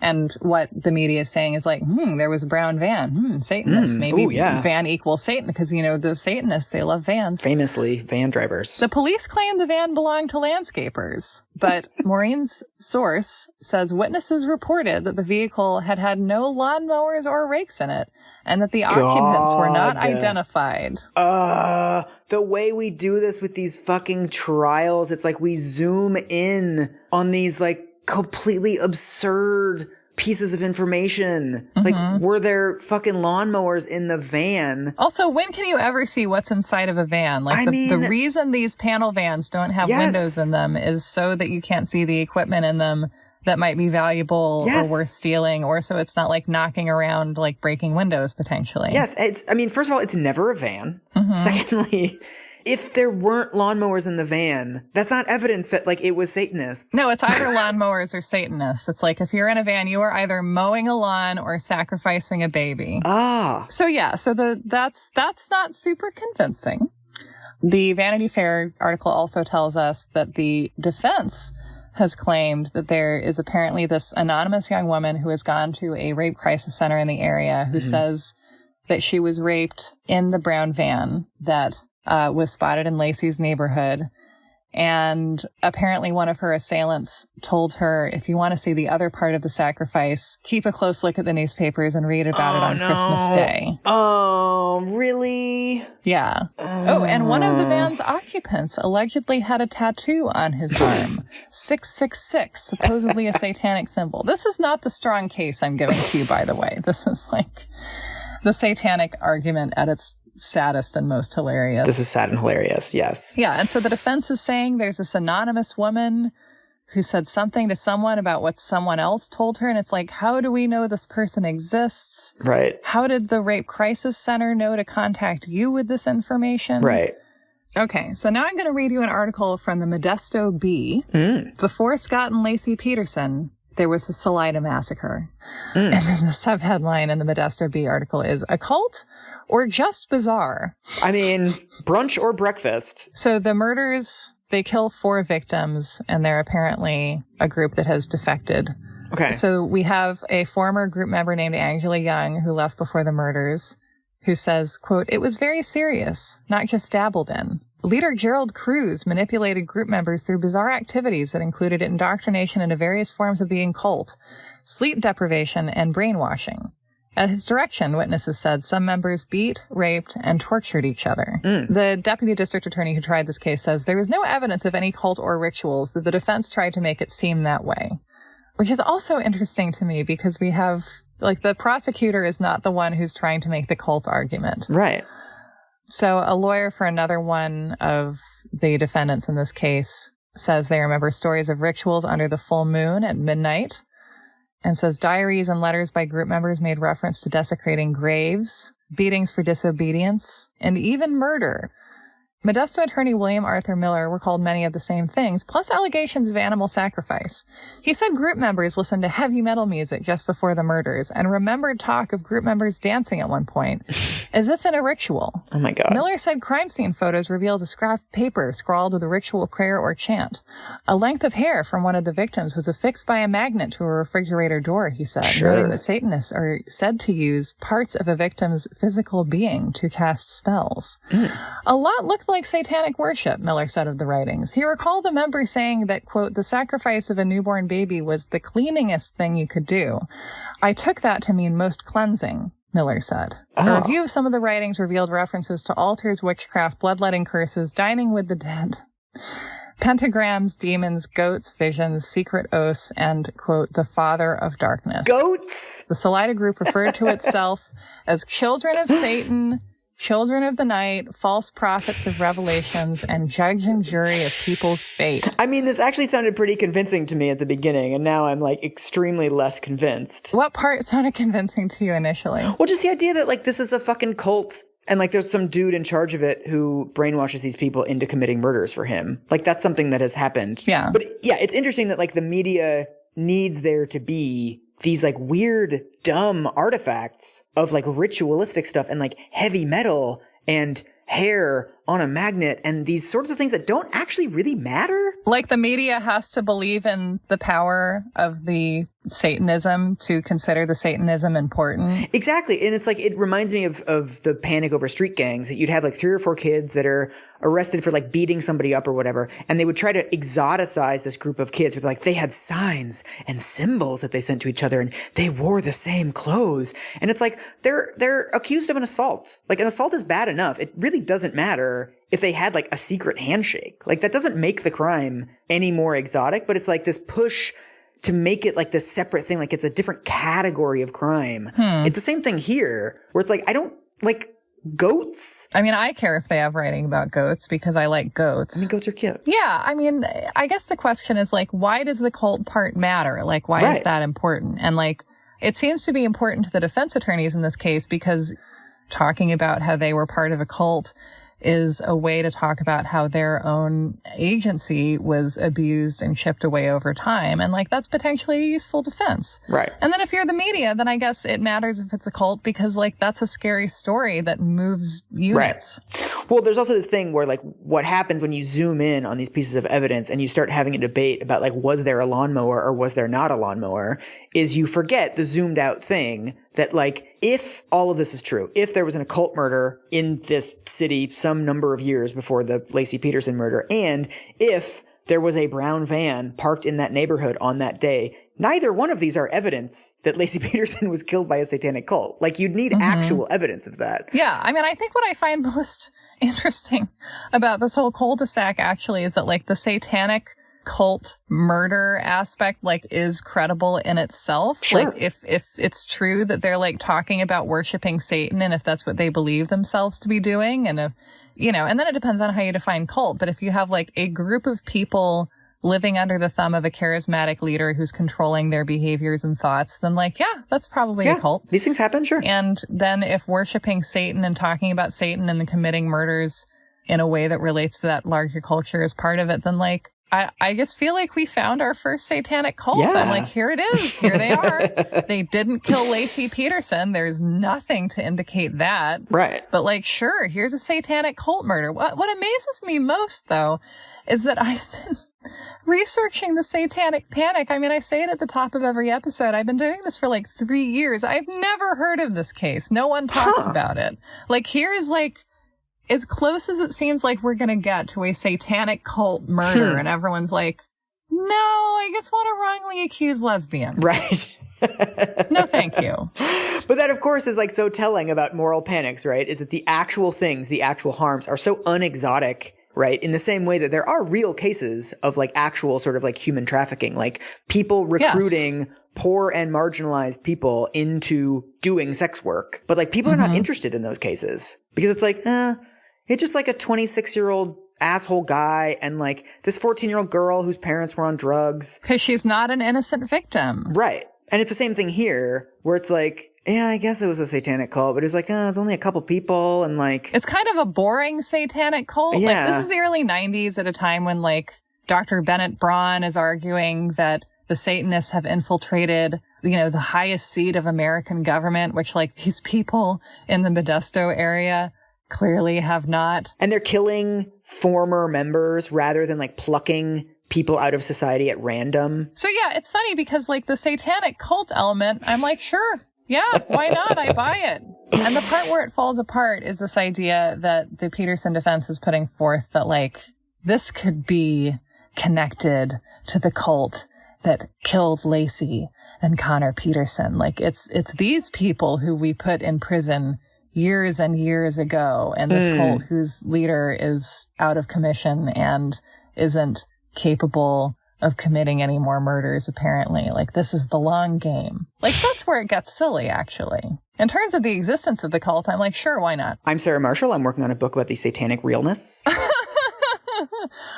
And what the media is saying is like, there was a brown van. Satanist. Maybe van equals Satan, because, you know, the Satanists, they love vans. Famously, van drivers. The police claim the van belonged to landscapers, but Maureen's source says witnesses reported that the vehicle had no lawnmowers or rakes in it, and that the occupants were not identified. The way we do this with these fucking trials, it's like we zoom in on these, like, completely absurd pieces of information. Like, were there fucking lawnmowers in the van? Also, when can you ever see what's inside of a van? Like, the reason these panel vans don't have windows in them is so that you can't see the equipment in them that might be valuable or worth stealing, or so it's not like knocking around, like breaking windows potentially. Yes. First of all, it's never a van. Secondly, if there weren't lawnmowers in the van, that's not evidence that, like, it was Satanists. No, it's either lawnmowers or Satanists. It's like, if you're in a van, you are either mowing a lawn or sacrificing a baby. So yeah, so that's not super convincing. The Vanity Fair article also tells us that the defense has claimed that there is apparently this anonymous young woman who has gone to a rape crisis center in the area who says that she was raped in the brown van that was spotted in Laci's neighborhood. And apparently one of her assailants told her, if you want to see the other part of the sacrifice, keep a close look at the newspapers and read about it on Christmas Day. Oh, really? Yeah. And one of the van's occupants allegedly had a tattoo on his arm. 666, supposedly a satanic symbol. This is not the strong case I'm giving to you, by the way. This is like the satanic argument at its saddest and most hilarious. This is sad and hilarious, yes. Yeah, and so the defense is saying there's this anonymous woman who said something to someone about what someone else told her, and it's like, how do we know this person exists? Right. How did the Rape Crisis Center know to contact you with this information? Right. Okay, so now I'm going to read you an article from the Modesto Bee. Before Scott and Laci Peterson, there was the Salida Massacre. And then the subheadline in the Modesto Bee article is, "A Cult or Just Bizarre?" I mean, brunch or breakfast. So the murders, they kill 4 victims, and they're apparently a group that has defected. Okay. So we have a former group member named Angela Young who left before the murders, who says, quote, "It was very serious, not just dabbled in. Leader Gerald Cruz manipulated group members through bizarre activities that included indoctrination into various forms of the occult, sleep deprivation, and brainwashing. At his direction, witnesses said, some members beat, raped, and tortured each other." The deputy district attorney who tried this case says there was no evidence of any cult or rituals, that the defense tried to make it seem that way. Which is also interesting to me, because we have, like, the prosecutor is not the one who's trying to make the cult argument. Right. So a lawyer for another one of the defendants in this case says they remember stories of rituals under the full moon at midnight, and says diaries and letters by group members made reference to desecrating graves, beatings for disobedience, and even murder. Modesto attorney William Arthur Miller recalled many of the same things, plus allegations of animal sacrifice. He said group members listened to heavy metal music just before the murders and remembered talk of group members dancing at one point, as if in a ritual. Oh my God. Miller said crime scene photos revealed a scrap of paper scrawled with a ritual prayer or chant. A length of hair from one of the victims was affixed by a magnet to a refrigerator door, he said, noting that Satanists are said to use parts of a victim's physical being to cast spells. A lot looked like satanic worship, Miller said of the writings. He recalled a member saying that, quote, the sacrifice of a newborn baby was the cleaningest thing you could do. I took that to mean most cleansing, Miller said. A review of some of the writings revealed references to altars, witchcraft, bloodletting curses, dining with the dead, pentagrams, demons, goats, visions, secret oaths, and, quote, the father of darkness. Goats? The Salida group referred to itself as children of Satan, children of the night, false prophets of revelations, and judge and jury of people's fate. I mean, this actually sounded pretty convincing to me at the beginning, and now I'm, like, extremely less convinced. What part sounded convincing to you initially? Well, just the idea that, like, this is a fucking cult, and, like, there's some dude in charge of it who brainwashes these people into committing murders for him. Like, that's something that has happened. Yeah. But, yeah, it's interesting that, like, the media needs there to be these, like, weird, dumb artifacts of, like, ritualistic stuff and, like, heavy metal and hair on a magnet and these sorts of things that don't actually really matter. Like, the media has to believe in the power of the Satanism to consider the Satanism important. Exactly. And it's like, it reminds me of the panic over street gangs, that you'd have like 3 or 4 kids that are arrested for like beating somebody up or whatever. And they would try to exoticize this group of kids with like, they had signs and symbols that they sent to each other and they wore the same clothes. And it's like, they're accused of an assault. Like, an assault is bad enough. It really doesn't matter if they had like a secret handshake. Like, that doesn't make the crime any more exotic, but it's like this push to make it like this separate thing, like it's a different category of crime. It's the same thing here, where it's like, I don't like goats. I mean, I care if they have writing about goats because I like goats. I mean, goats are cute. Yeah, I mean, I guess the question is like, why does the cult part matter? Like, why is that important? And like, it seems to be important to the defense attorneys in this case because talking about how they were part of a cult is a way to talk about how their own agency was abused and chipped away over time. And like, that's potentially a useful defense. Right. And then if you're the media, then I guess it matters if it's a cult because like, that's a scary story that moves units. Right. Well, there's also this thing where like, what happens when you zoom in on these pieces of evidence and you start having a debate about like, was there a lawnmower or was there not a lawnmower, is you forget the zoomed out thing that like, if all of this is true, if there was an occult murder in this city some number of years before the Laci Peterson murder, and if there was a brown van parked in that neighborhood on that day, neither one of these are evidence that Laci Peterson was killed by a satanic cult. Like, you'd need actual evidence of that. Yeah. I mean, I think what I find most interesting about this whole cul-de-sac actually is that like the satanic cult murder aspect like is credible in itself. Sure. Like if it's true that they're like talking about worshiping Satan and if that's what they believe themselves to be doing, and if, you know, and then it depends on how you define cult, but if you have like a group of people living under the thumb of a charismatic leader who's controlling their behaviors and thoughts, then like, yeah, that's probably a cult. These things happen, sure. And then if worshiping Satan and talking about Satan and then committing murders in a way that relates to that larger culture is part of it, then like, I just feel like we found our first satanic cult. Yeah. I'm like, here it is. Here they are. They didn't kill Laci Peterson. There's nothing to indicate that. Right. But like, sure, here's a satanic cult murder. What amazes me most, though, is that I've been researching the Satanic Panic. I mean, I say it at the top of every episode. I've been doing this for like 3 years. I've never heard of this case. No one talks about it. Like, here is like, as close as it seems like we're going to get to a satanic cult murder, and everyone's like, no, I just want to wrongly accuse lesbians. Right. No, thank you. But that, of course, is like so telling about moral panics, right? Is that the actual things, the actual harms are so unexotic, right? In the same way that there are real cases of like actual sort of like human trafficking, like people recruiting poor and marginalized people into doing sex work. But like people are not interested in those cases because it's like, it's just like a 26-year-old asshole guy and like this 14-year-old girl whose parents were on drugs. Because she's not an innocent victim. Right. And it's the same thing here where it's like, Yeah, I guess it was a satanic cult, but it was like, it's only a couple people, and like... It's kind of a boring satanic cult. Yeah. Like, this is the early 90s at a time when, like, Dr. Bennett Braun is arguing that the Satanists have infiltrated, the highest seat of American government, which, like, these people in the Modesto area clearly have not. And they're killing former members rather than, like, plucking people out of society at random. So, yeah, it's funny because, like, the satanic cult element, I'm like, sure. Yeah, why not? I buy it. And the part where it falls apart is this idea that the Peterson defense is putting forth that, like, this could be connected to the cult that killed Laci and Connor Peterson. Like, it's these people who we put in prison years and years ago, and this cult whose leader is out of commission and isn't capable of committing any more murders, apparently. Like, this is the long game. Like, that's where it gets silly, actually. In terms of the existence of the cult, I'm like, sure, why not? I'm Sarah Marshall. I'm working on a book about the satanic realness.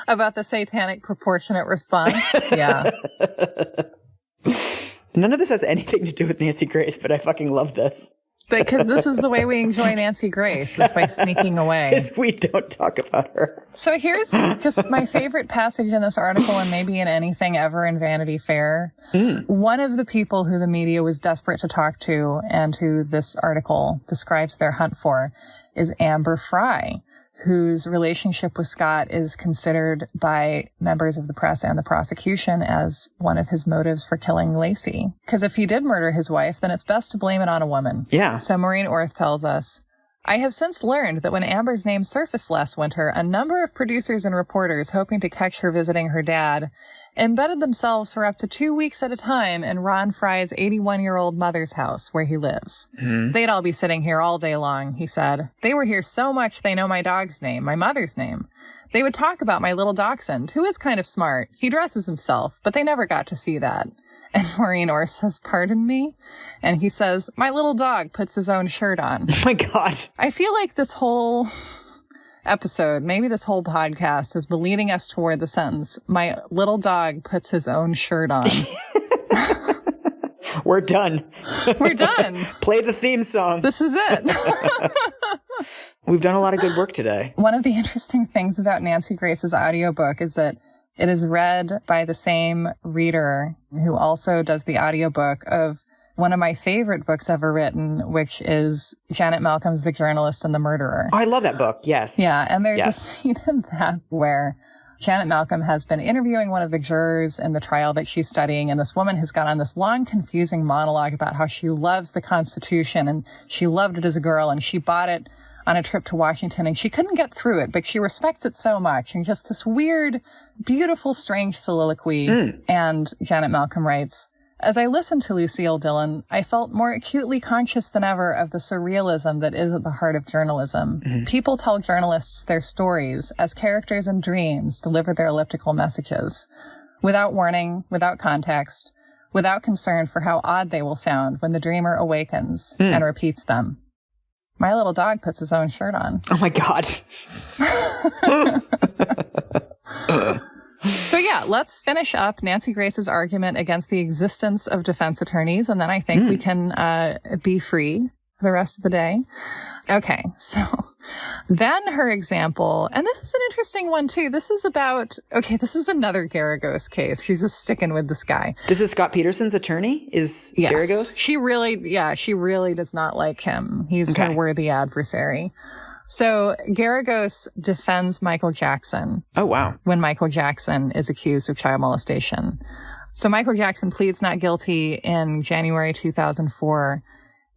About the satanic proportionate response? Yeah. None of this has anything to do with Nancy Grace, but I fucking love this. Because this is the way we enjoy Nancy Grace, is by sneaking away. Is we don't talk about her. So here's just my favorite passage in this article, and maybe in anything ever in Vanity Fair. One of the people who the media was desperate to talk to, and who this article describes their hunt for, is Amber Frey, whose relationship with Scott is considered by members of the press and the prosecution as one of his motives for killing Laci. Because if he did murder his wife, then it's best to blame it on a woman. Yeah. So Maureen Orth tells us, I have since learned that when Amber's name surfaced last winter, a number of producers and reporters hoping to catch her visiting her dad embedded themselves for up to 2 weeks at a time in Ron Frey's 81-year-old mother's house where he lives. They'd all be sitting here all day long, he said. They were here so much they know my dog's name, my mother's name. They would talk about my little dachshund, who is kind of smart. He dresses himself, but they never got to see that. And Maureen Orr says, pardon me? And he says, my little dog puts his own shirt on. Oh my God. I feel like this whole episode, maybe this whole podcast, has been leading us toward the sentence, my little dog puts his own shirt on. We're done. We're done. Play the theme song. This is it. We've done a lot of good work today. One of the interesting things about Nancy Grace's audiobook is that it is read by the same reader who also does the audiobook of one of my favorite books ever written, which is Janet Malcolm's The Journalist and the Murderer. Oh, I love that book. Yes. Yeah. And there's a scene in that where Janet Malcolm has been interviewing one of the jurors in the trial that she's studying. And this woman has gone on this long, confusing monologue about how she loves the Constitution and she loved it as a girl and she bought it on a trip to Washington and she couldn't get through it, but she respects it so much. And just this weird, beautiful, strange soliloquy. And Janet Malcolm writes, as I listened to Lucille Dillon, I felt more acutely conscious than ever of the surrealism that is at the heart of journalism. People tell journalists their stories as characters in dreams deliver their elliptical messages, without warning, without context, without concern for how odd they will sound when the dreamer awakens and repeats them. My little dog puts his own shirt on. Oh my God. So yeah, let's finish up Nancy Grace's argument against the existence of defense attorneys, and then I think we can be free for the rest of the day. Okay, so then her example, and this is an interesting one too. This is about, this is another Garagos case. She's just sticking with this guy. This is Scott Peterson's attorney, is Garagos? She really does not like him. He's her worthy adversary. So Garagos defends Michael Jackson. Oh, wow. When Michael Jackson is accused of child molestation. So Michael Jackson pleads not guilty in January 2004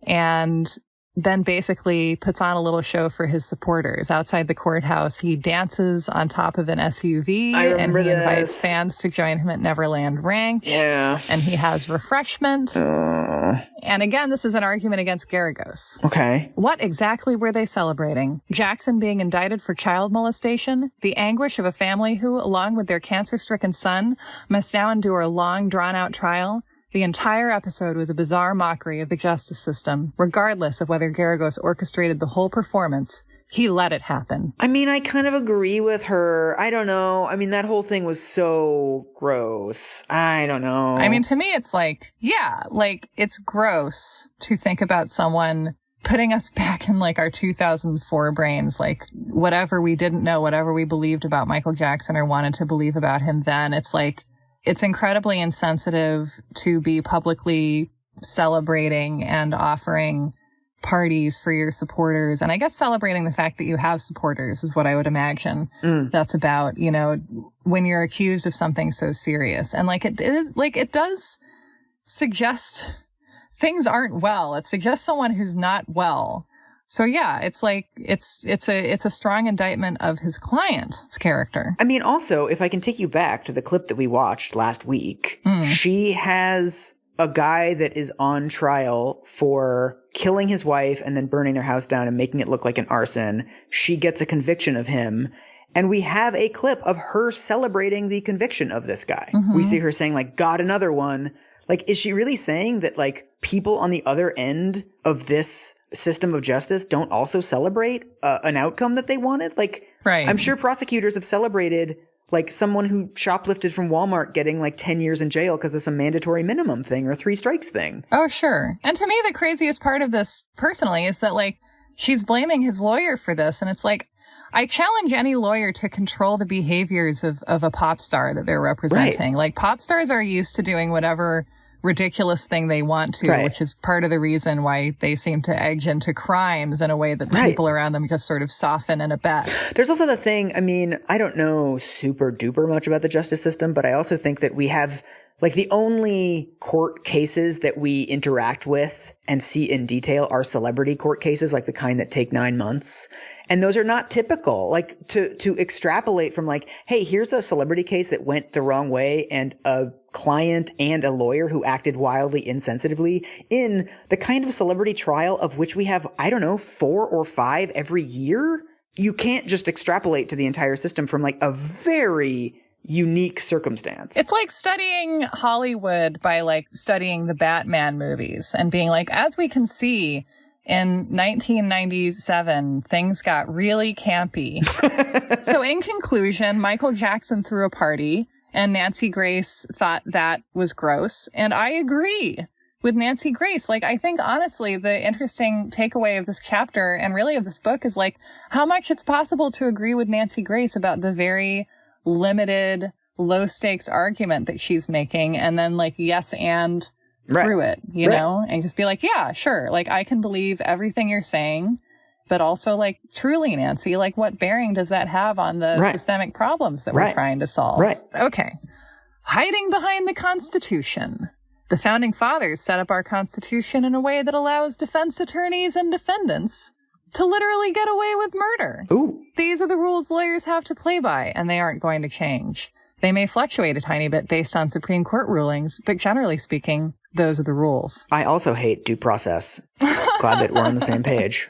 and then basically puts on a little show for his supporters. Outside the courthouse, he dances on top of an SUV and he invites fans to join him at Neverland Ranch. Yeah. And he has refreshment. And again, this is an argument against Garagos. Okay. What exactly were they celebrating? Jackson being indicted for child molestation? The anguish of a family who, along with their cancer-stricken son, must now endure a long, drawn-out trial? The entire episode was a bizarre mockery of the justice system, regardless of whether Garagos orchestrated the whole performance. he let it happen. I mean, I kind of agree with her. I don't know. I mean, that whole thing was so gross. I don't know. I mean, to me, it's like, yeah, like, it's gross to think about someone putting us back in, like, our 2004 brains, like, whatever we didn't know, whatever we believed about Michael Jackson or wanted to believe about him then. It's like, it's incredibly insensitive to be publicly celebrating and offering parties for your supporters. And I guess celebrating the fact that you have supporters is what I would imagine that's about, you know, when you're accused of something so serious. And like it does suggest things aren't well. It suggests someone who's not well. So yeah, it's like, it's a strong indictment of his client's character. I mean, also, if I can take you back to the clip that we watched last week, she has a guy that is on trial for killing his wife and then burning their house down and making it look like an arson. She gets a conviction of him. And we have a clip of her celebrating the conviction of this guy. We see her saying, like, got another one. Like, is she really saying that, like, people on the other end of this system of justice don't also celebrate an outcome that they wanted? Like, right. I'm sure prosecutors have celebrated, like, someone who shoplifted from Walmart getting, like, 10 years in jail because of some mandatory minimum thing or 3 strikes thing. Oh, sure. And to me, the craziest part of this, personally, is that, like, she's blaming his lawyer for this. And it's like, I challenge any lawyer to control the behaviors of a pop star that they're representing. Right. Like, pop stars are used to doing whatever ridiculous thing they want to, which is part of the reason why they seem to edge into crimes in a way that the people around them just sort of soften and abet. There's also the thing, I mean, I don't know super duper much about the justice system, but I also think that we have, like, the only court cases that we interact with and see in detail are celebrity court cases, like the kind that take 9 months. And those are not typical. Like, to extrapolate from, like, hey, here's a celebrity case that went the wrong way and a client and a lawyer who acted wildly insensitively in the kind of celebrity trial of which we have, I don't know, 4 or 5 every year. You can't just extrapolate to the entire system from, like, a very unique circumstance. It's like studying Hollywood by, like, studying the Batman movies and being like, as we can see, in 1997, things got really campy. So in conclusion, Michael Jackson threw a party and Nancy Grace thought that was gross. And I agree with Nancy Grace. Like, I think, honestly, the interesting takeaway of this chapter and really of this book is, like, how much it's possible to agree with Nancy Grace about the very limited, low-stakes argument that she's making, and then, like, yes and through it, you know? And just be like, yeah, sure. Like, I can believe everything you're saying, but also, like, truly, Nancy, like, what bearing does that have on the systemic problems that we're trying to solve? Okay. Hiding behind the Constitution. The Founding Fathers set up our Constitution in a way that allows defense attorneys and defendants to literally get away with murder. Ooh. These are the rules lawyers have to play by, and they aren't going to change. They may fluctuate a tiny bit based on Supreme Court rulings, but generally speaking, those are the rules. I also hate due process. Glad that we're on the same page.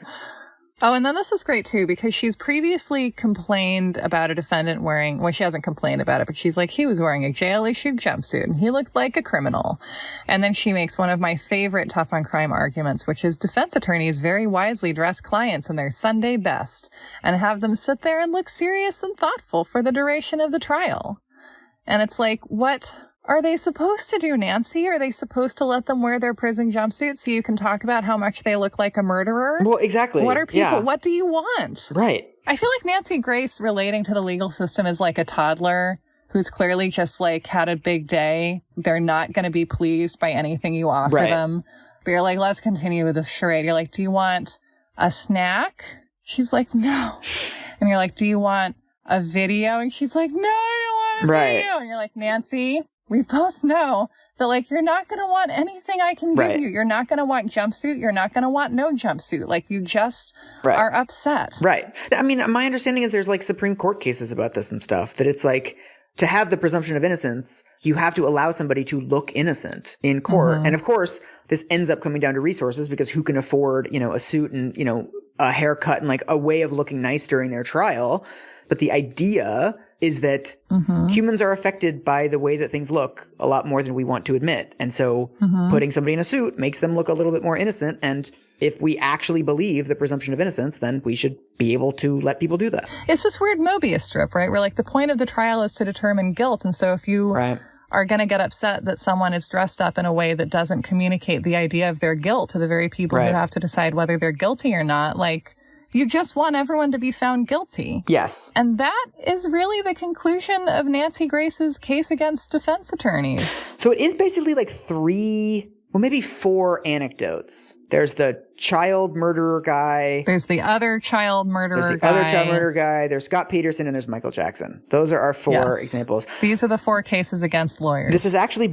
Oh, and then this is great, too, because she's previously complained about a defendant wearing, well, she hasn't complained about it, but she's like, he was wearing a jail-issued jumpsuit, and he looked like a criminal. And then she makes one of my favorite tough on crime arguments, which is defense attorneys very wisely dress clients in their Sunday best and have them sit there and look serious and thoughtful for the duration of the trial. And it's like, what are they supposed to do, Nancy? Are they supposed to let them wear their prison jumpsuit so you can talk about how much they look like a murderer? Well, exactly. What are people? Yeah. What do you want? Right. I feel like Nancy Grace relating to the legal system is like a toddler who's clearly just, like, had a big day. They're not going to be pleased by anything you offer them. But you're like, let's continue with this charade. You're like, do you want a snack? She's like, no. And you're like, do you want a video? And she's like, no, I don't want a video. And you're like, Nancy, we both know that, like, you're not going to want anything I can give you. You're not going to want jumpsuit. You're not going to want no jumpsuit. Like, you just are upset. Right. I mean, my understanding is there's, like, Supreme Court cases about this and stuff, that it's like, to have the presumption of innocence, you have to allow somebody to look innocent in court. And of course, this ends up coming down to resources, because who can afford, you know, a suit and, you know, a haircut and, like, a way of looking nice during their trial. But the idea is that humans are affected by the way that things look a lot more than we want to admit. And so putting somebody in a suit makes them look a little bit more innocent. And if we actually believe the presumption of innocence, then we should be able to let people do that. It's this weird Mobius strip, right? Where like the point of the trial is to determine guilt. And so if you are going to get upset that someone is dressed up in a way that doesn't communicate the idea of their guilt to the very people who have to decide whether they're guilty or not, like, you just want everyone to be found guilty. Yes. And that is really the conclusion of Nancy Grace's case against defense attorneys. So it is basically like maybe 4 anecdotes. There's the child murderer guy. There's the other child murderer guy. There's Scott Peterson, and there's Michael Jackson. Those are our 4 examples. These are the 4 cases against lawyers. This is actually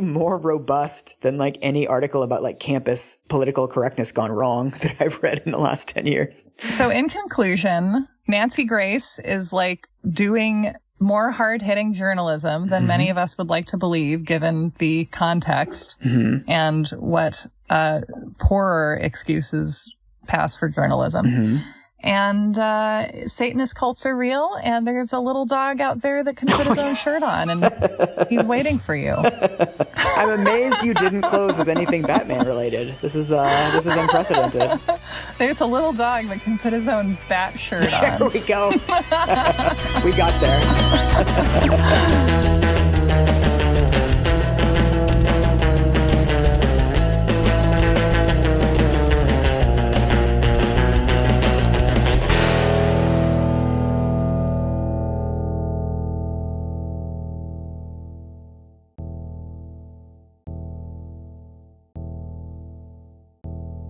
more robust than like any article about like campus political correctness gone wrong that I've read in the last 10 years. So in conclusion, Nancy Grace is like doing more hard-hitting journalism than many of us would like to believe, given the context and what poorer excuses pass for journalism. And Satanist cults are real, and there's a little dog out there that can put his own shirt on, and he's waiting for you. I'm amazed you didn't close with anything Batman related. This is unprecedented. There's a little dog that can put his own bat shirt on. There we go. We got there.